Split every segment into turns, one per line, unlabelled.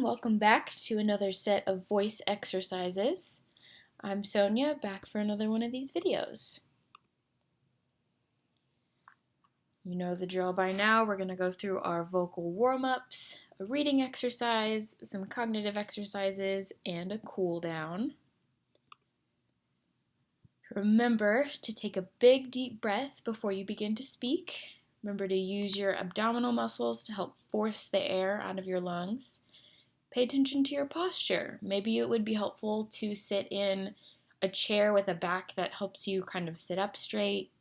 welcome back to another set of voice exercises. I'm Sonia, back for another one of these videos. You know the drill by now. We're going to go through our vocal warm-ups, a reading exercise, some cognitive exercises, and a cool down. Remember to take a big deep breath before you begin to speak. Remember to use your abdominal muscles to help force the air out of your lungs. Pay attention to your posture. Maybe it would be helpful to sit in a chair with a back that helps you kind of sit up straight,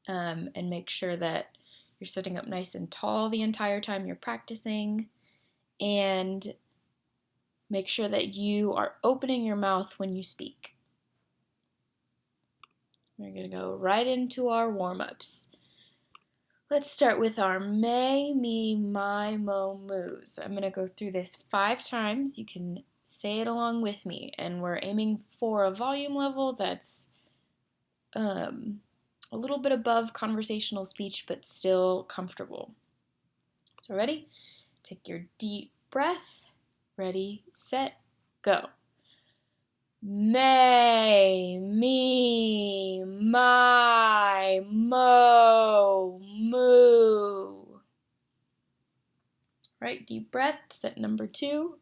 and make sure that you're sitting up nice and tall the entire time you're practicing, and make sure that you are opening your mouth when you speak. We're going to go right into our warm-ups. Let's start with our may, me, my, mo, moos. I'm going to go through this 5 times. You can say it along with me, and we're aiming for a volume level that's a little bit above conversational speech, but still comfortable. So ready? Take your deep breath. Ready, set, go. May, me, my, mo, moo. Right, deep breath, set number 2.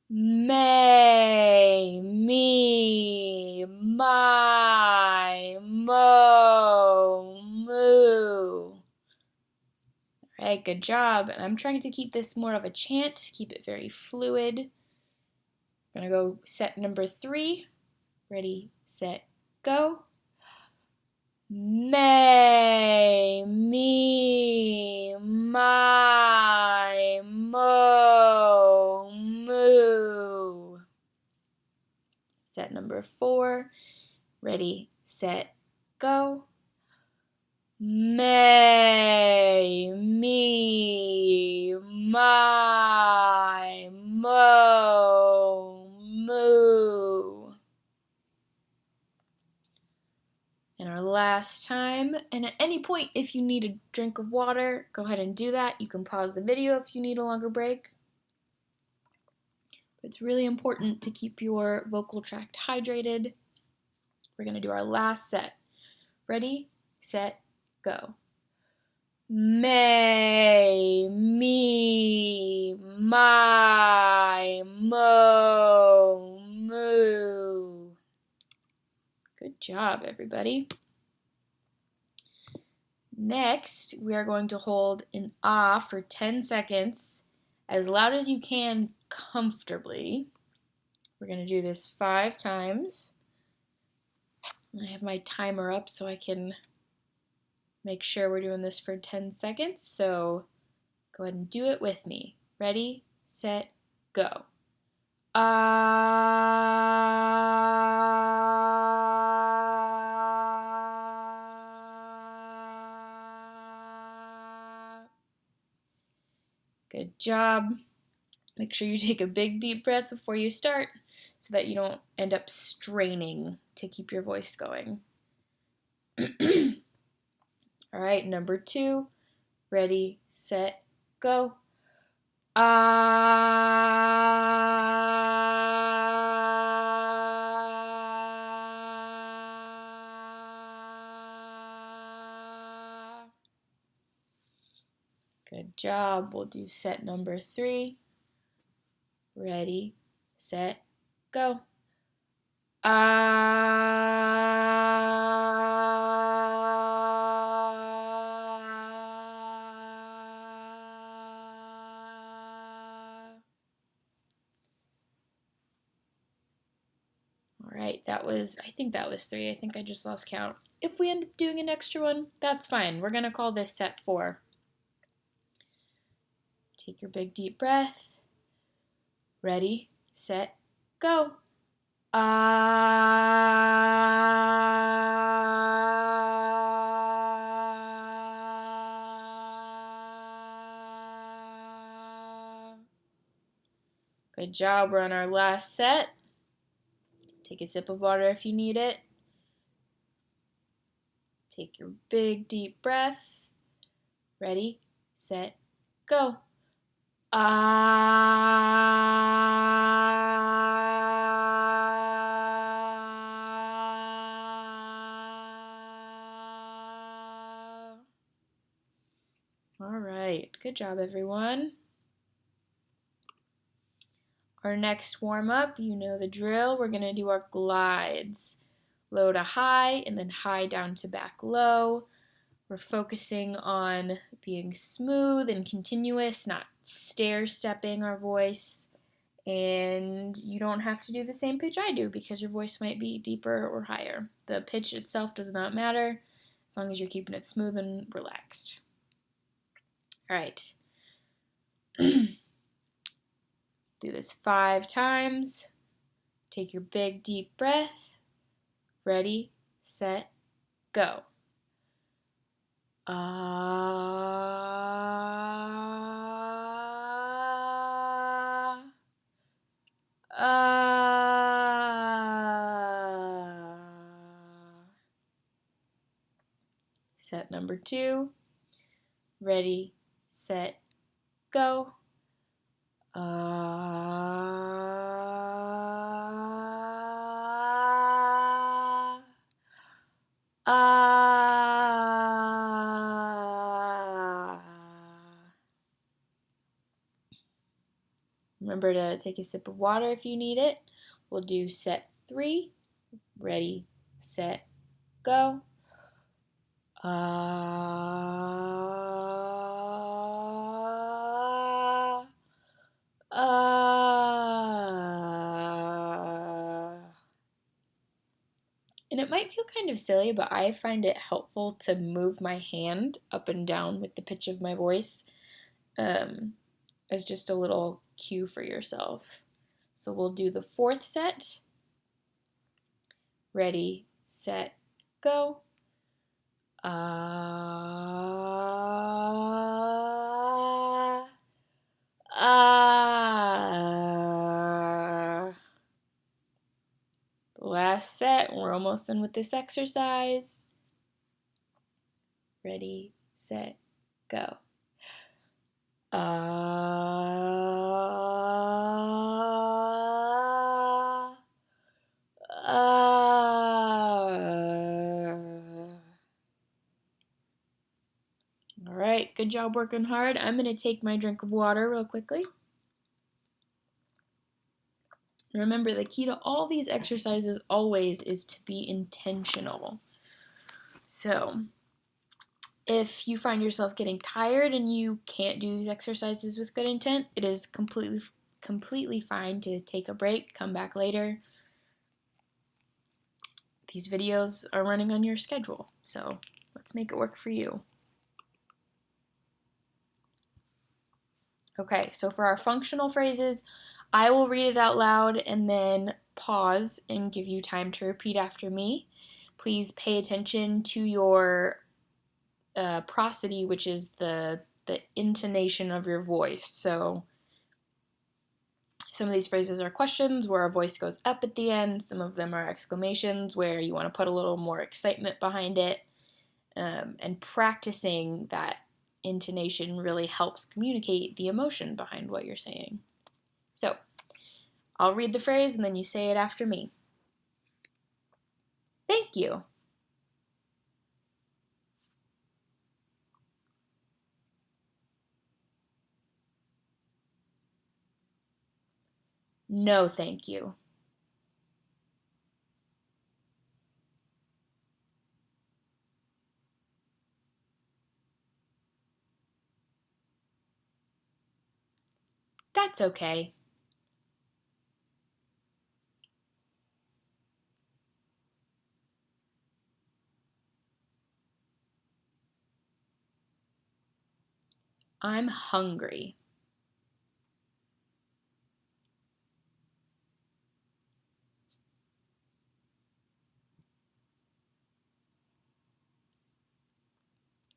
May, me, my, mo, moo. All right, good job. And I'm trying to keep this more of a chant, keep it very fluid. I'm gonna go set number 3. Ready, set, go. May, me, my, mo, moo. Set number 4. Ready, set, go. May, me, my, mo, moo. And our last time, and at any point if you need a drink of water, go ahead and do that. You can pause the video if you need a longer break. It's really important to keep your vocal tract hydrated. We're going to do our last set. Ready, set, go. May, me, my, mo, moo. Good job, everybody. Next, we are going to hold an ah for 10 seconds, as loud as you can comfortably. We're going to do this 5 times. I have my timer up so I can make sure we're doing this for 10 seconds, so go ahead and do it with me. Ready, set, go. Ah. Good job. Make sure you take a big deep breath before you start so that you don't end up straining to keep your voice going. All right, number 2. Ready, set, go. Ah. Good job. We'll do set number 3. Ready, set, go. All right, I think that was 3. I think I just lost count. If we end up doing an extra one, that's fine. We're gonna call this set 4. Take your big deep breath. Ready, set, go. Ah. Good job. We're on our last set. Take a sip of water if you need it. Take your big deep breath. Ready, set, go. Ah. Good job, everyone. Our next warm-up, you know the drill. We're going to do our glides. Low to high, and then high down to back low. We're focusing on being smooth and continuous, not stair-stepping our voice. And you don't have to do the same pitch I do because your voice might be deeper or higher. The pitch itself does not matter as long as you're keeping it smooth and relaxed. All right. Do this 5 times. Take your big deep breath. Ready, set, go. Set number 2. Ready, set, go. Remember to take a sip of water if you need it. We'll do set 3. Ready, set, go. And it might feel kind of silly, but I find it helpful to move my hand up and down with the pitch of my voice as just a little cue for yourself. So we'll do the 4th set. Ready, set, go. Last set, we're almost done with this exercise. Ready, set, go. All right, good job working hard. I'm going to take my drink of water real quickly. Remember, the key to all these exercises always is to be intentional. So, if you find yourself getting tired and you can't do these exercises with good intent, it is completely fine to take a break, come back later. These videos are running on your schedule, so let's make it work for you. Okay, so for our functional phrases, I will read it out loud and then pause and give you time to repeat after me. Please pay attention to your prosody, which is the intonation of your voice. So some of these phrases are questions where our voice goes up at the end. Some of them are exclamations where you want to put a little more excitement behind it. And practicing that intonation really helps communicate the emotion behind what you're saying. So, I'll read the phrase and then you say it after me. Thank you. No, thank you. That's okay. I'm hungry.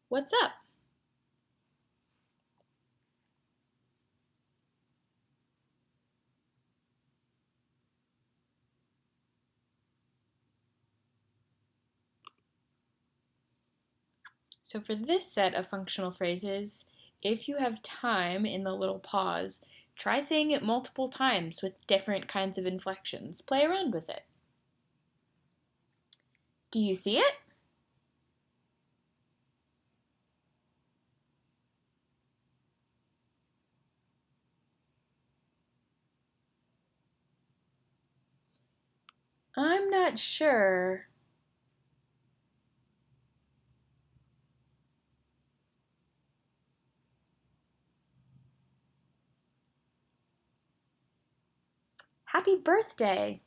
What's up? So for this set of functional phrases, if you have time in the little pause, try saying it multiple times with different kinds of inflections. Play around with it. Do you see it? I'm not sure. Happy birthday!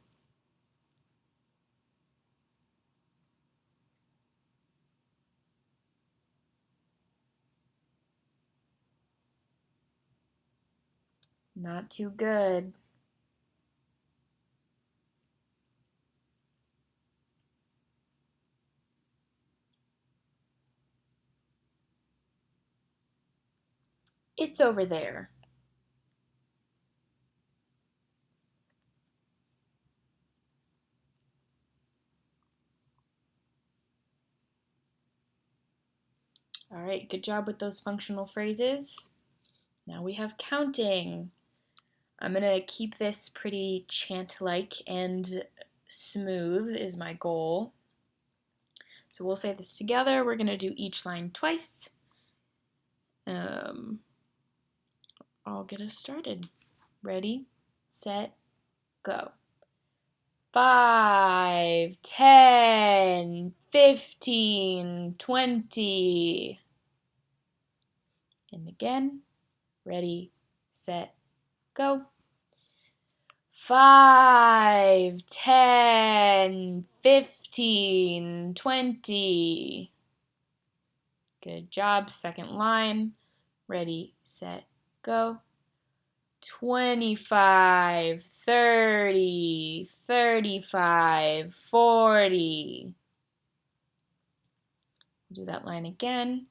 Not too good. It's over there. All right, good job with those functional phrases. Now we have counting. I'm gonna keep this pretty chant-like and smooth is my goal. So we'll say this together. We're gonna do each line twice. I'll get us started. Ready, set, go. 5, 10, 15, 20. And again, ready, set, go. 5, 10, 15, 20. Good job. Second line. Ready, set, go. 25, 30, 35, 40. Do that line again.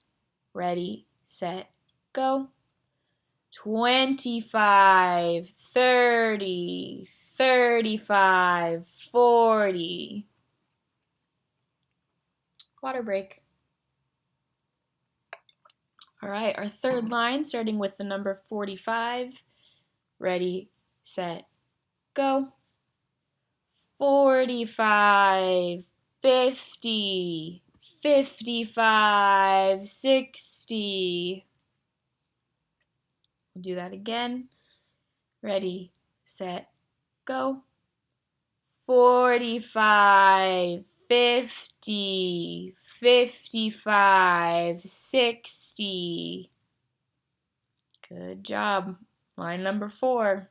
Ready, set, go. 25, 30, 35, 40. Water break. All right, our third line, starting with the number 45. Ready, set, go. 45, 50, 55, 60. We'll do that again. Ready, set, go. 45, 50, 55, 60. Good job. Line number 4.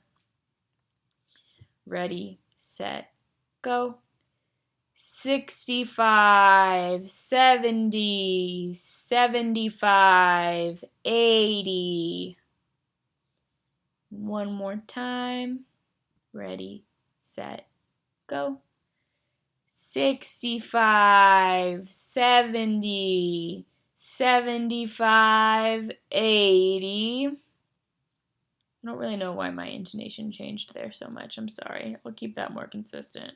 Ready, set, go. 65, 70, 75, 80. One more time. Ready, set, go. 65, 70, 75, 80. I don't really know why my intonation changed there so much. I'm sorry. I'll keep that more consistent.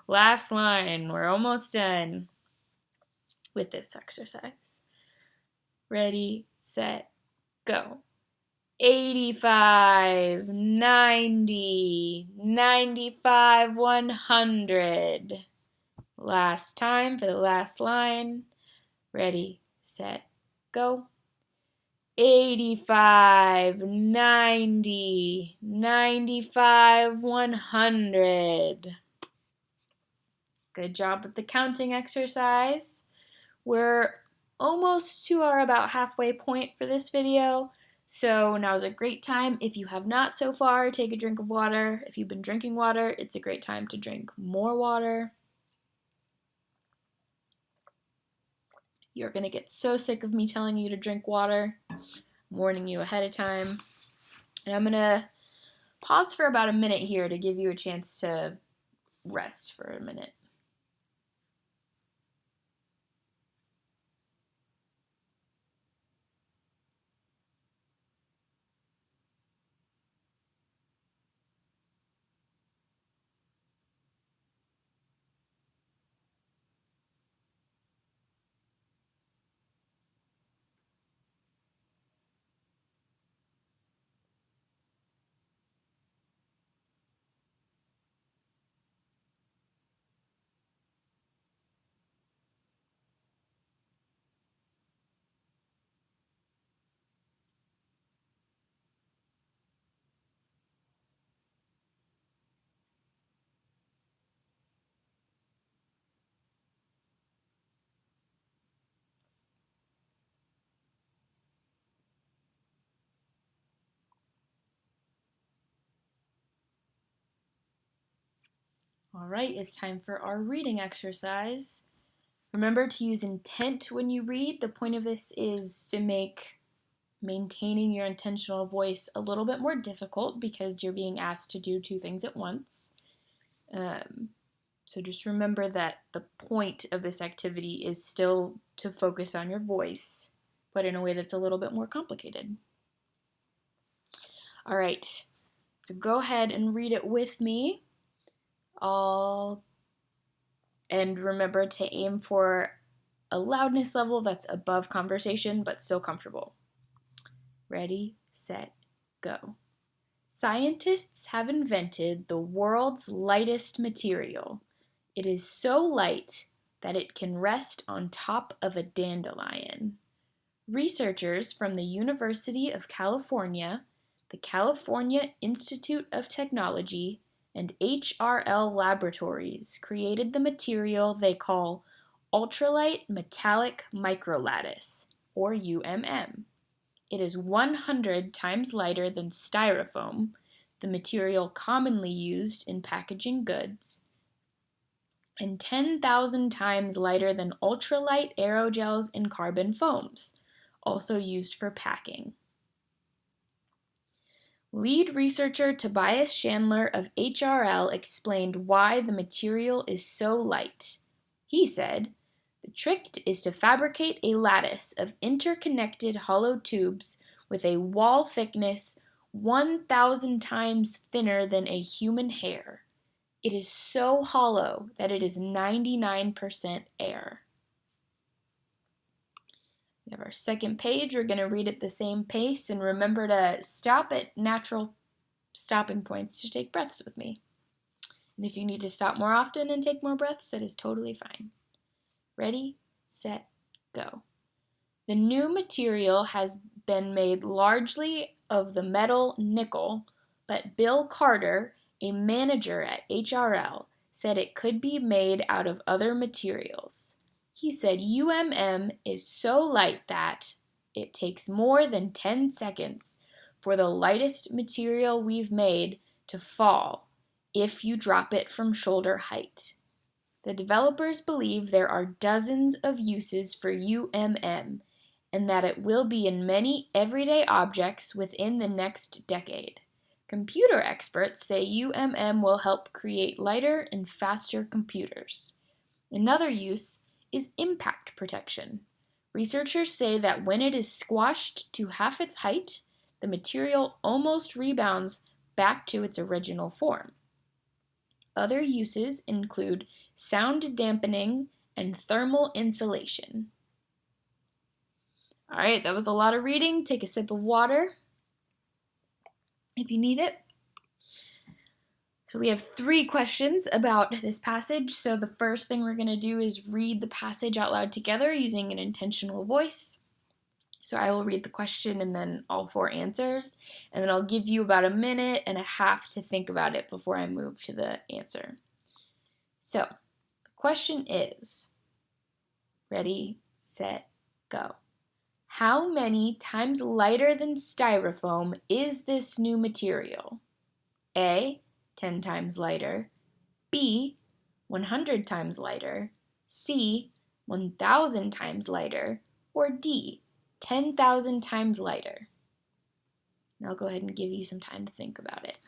Last line. We're almost done with this exercise. Ready, set, go. 85, 90, 95, 100. Last time for the last line. Ready, set, go. 85, 90, 95, 100. Good job with the counting exercise. We're almost to our about halfway point for this video. So now is a great time. If you have not so far, take a drink of water. If you've been drinking water, it's a great time to drink more water. You're gonna get so sick of me telling you to drink water. I'm warning you ahead of time. And I'm gonna pause for about a minute here to give you a chance to rest for a minute. All right, it's time for our reading exercise. Remember to use intent when you read. The point of this is to make maintaining your intentional voice a little bit more difficult because you're being asked to do two things at once. So just remember that the point of this activity is still to focus on your voice, but in a way that's a little bit more complicated. All right, so go ahead and read it with me. And remember to aim for a loudness level that's above conversation but still comfortable. Ready, set, go. Scientists have invented the world's lightest material. It is so light that it can rest on top of a dandelion. Researchers from the University of California, the California Institute of Technology, and HRL Laboratories created the material they call ultralight metallic microlattice, or UMM. It is 100 times lighter than styrofoam, the material commonly used in packaging goods, and 10,000 times lighter than ultralight aerogels and carbon foams, also used for packing. Lead researcher Tobias Chandler of HRL explained why the material is so light. He said, "The trick is to fabricate a lattice of interconnected hollow tubes with a wall thickness 1,000 times thinner than a human hair. It is so hollow that it is 99% air." We have our second page. We're going to read at the same pace, and remember to stop at natural stopping points to take breaths with me. And if you need to stop more often and take more breaths, that is totally fine. Ready, set, go. The new material has been made largely of the metal nickel, but Bill Carter, a manager at HRL, said it could be made out of other materials. He said UMM is so light that it takes more than 10 seconds for the lightest material we've made to fall if you drop it from shoulder height. The developers believe there are dozens of uses for UMM and that it will be in many everyday objects within the next decade. Computer experts say UMM will help create lighter and faster computers. Another use is impact protection. Researchers say that when it is squashed to half its height, the material almost rebounds back to its original form. Other uses include sound dampening and thermal insulation. All right, that was a lot of reading. Take a sip of water if you need it. So we have 3 questions about this passage. So the first thing we're going to do is read the passage out loud together using an intentional voice. So I will read the question and then all 4 answers, and then I'll give you about a minute and a half to think about it before I move to the answer. So the question is, ready, set, go. How many times lighter than styrofoam is this new material? A, 10 times lighter, B, 100 times lighter, C, 1,000 times lighter, or D, 10,000 times lighter. And I'll go ahead and give you some time to think about it.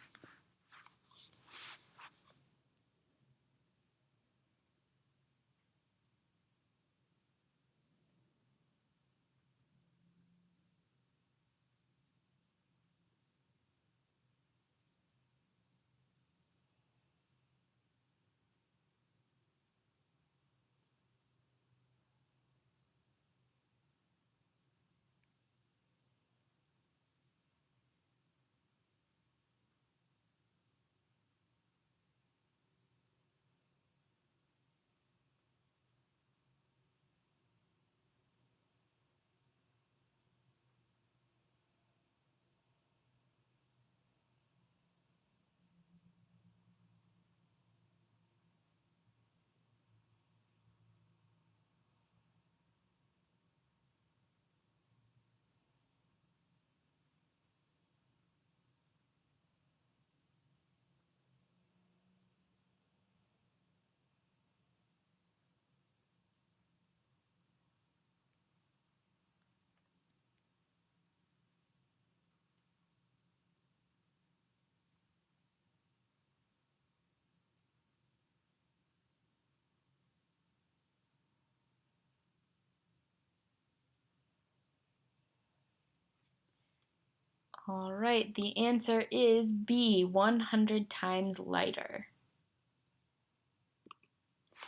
All right, the answer is B, 100 times lighter.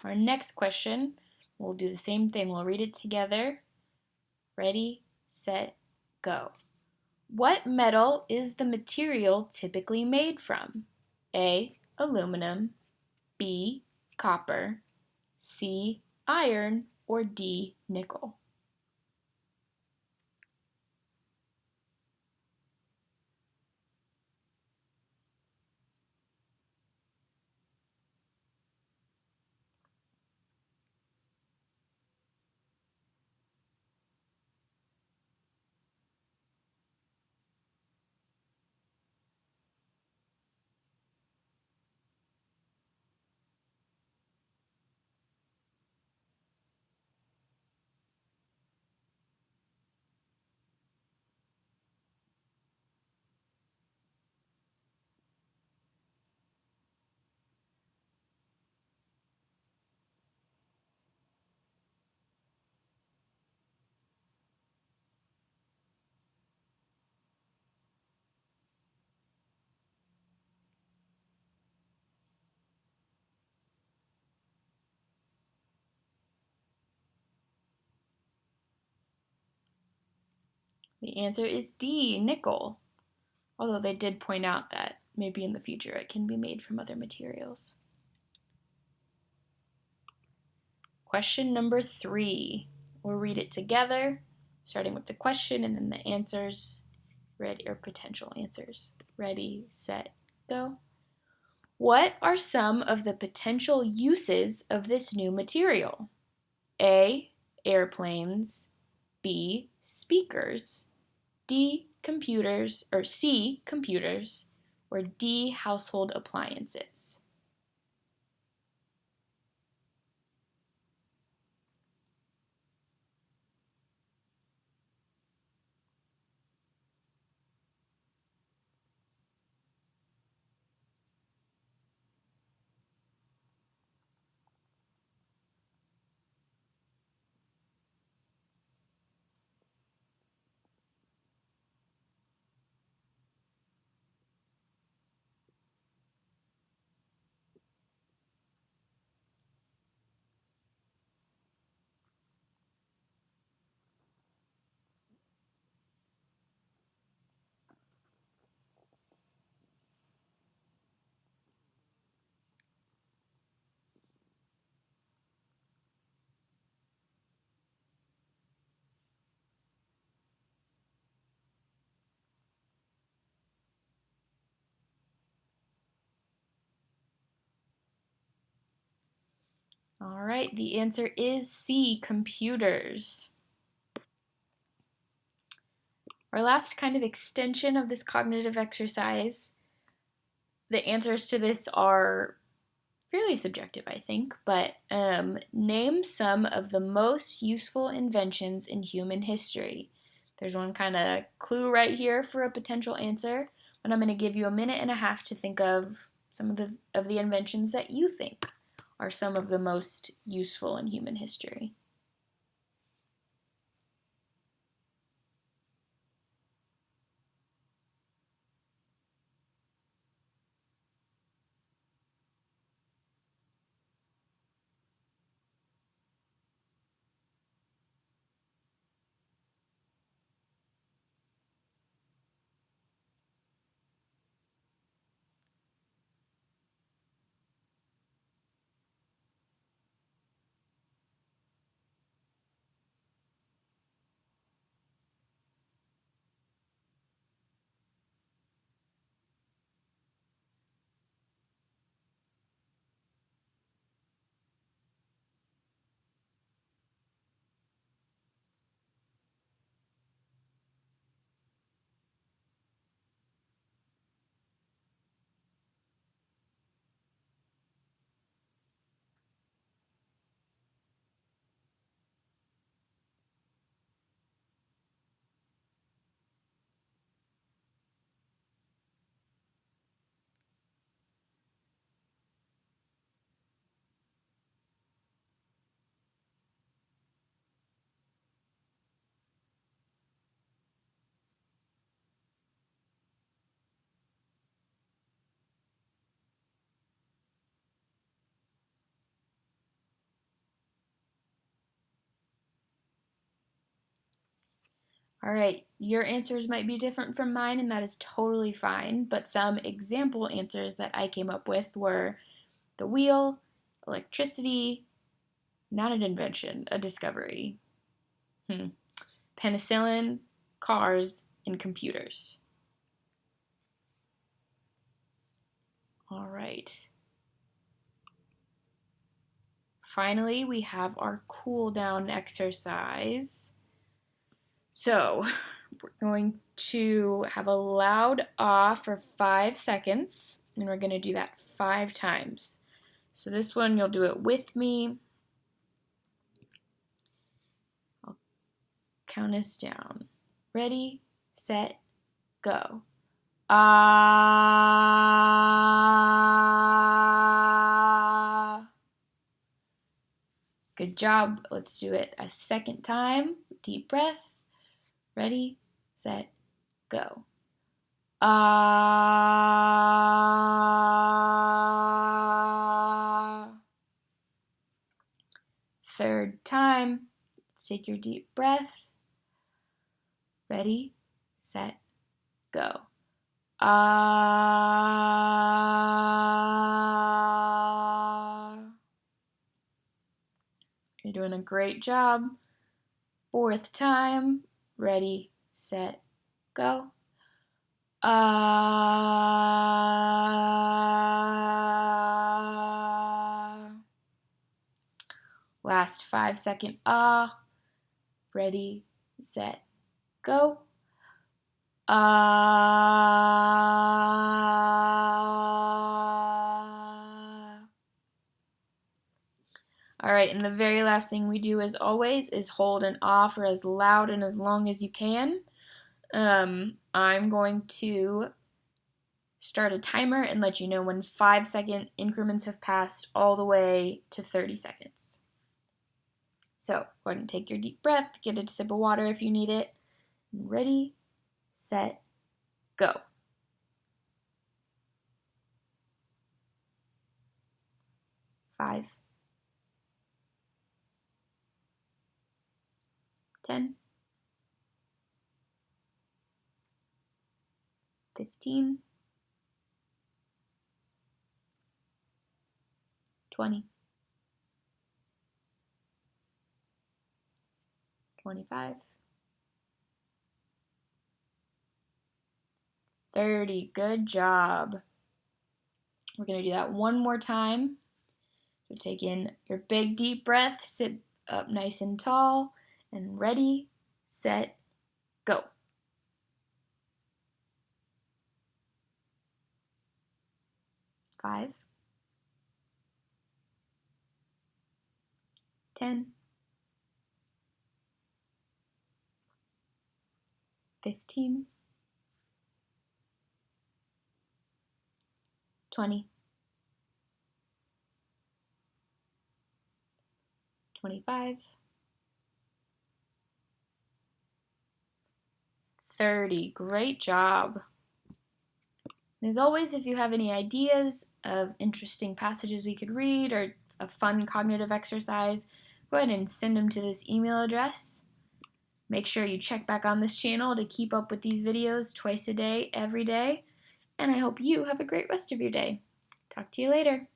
Our next question, we'll do the same thing. We'll read it together. Ready, set, go. What metal is the material typically made from? A, aluminum, B, copper, C, iron, or D, nickel? The answer is D, nickel. Although they did point out that maybe in the future it can be made from other materials. Question number 3. We'll read it together, starting with the question and then the answers, or potential answers. Ready, set, go. What are some of the potential uses of this new material? A, airplanes, B, speakers, D, computers, or C, computers, or D, household appliances. All right, the answer is C, computers. Our last kind of extension of this cognitive exercise, the answers to this are fairly subjective, I think, but name some of the most useful inventions in human history. There's one kind of clue right here for a potential answer, but I'm going to give you a minute and a half to think of some of the inventions that you think are some of the most useful in human history. All right, your answers might be different from mine, and that is totally fine, but some example answers that I came up with were the wheel, electricity, not an invention, a discovery, penicillin, cars, and computers. All right. Finally, we have our cool down exercise. So, we're going to have a loud ah for 5 seconds, and we're going to do that 5 times. So this one, you'll do it with me. I'll count us down. Ready, set, go. Ah. Good job. Let's do it a second time. Deep breath. Ready, set, go. Ah. Third time. Let's take your deep breath. Ready, set, go. Ah. You're doing a great job. Fourth time. Ready, set, go. Ah. Last 5-second ah. Ready, set, go. Ah. All right, and the very last thing we do as always is hold an ah for as loud and as long as you can. I'm going to start a timer and let you know when 5-second increments have passed all the way to 30 seconds. So go ahead and take your deep breath, get a sip of water if you need it. Ready, set, go. 5, 10, 15, 20, 25, 30. Good job. We're going to do that one more time. So take in your big deep breath, sit up nice and tall, and ready, set, go. 5, 10, 15, 20, 25, 30. Great job. And as always, if you have any ideas of interesting passages we could read or a fun cognitive exercise, go ahead and send them to this email address. Make sure you check back on this channel to keep up with these videos twice a day, every day. And I hope you have a great rest of your day. Talk to you later.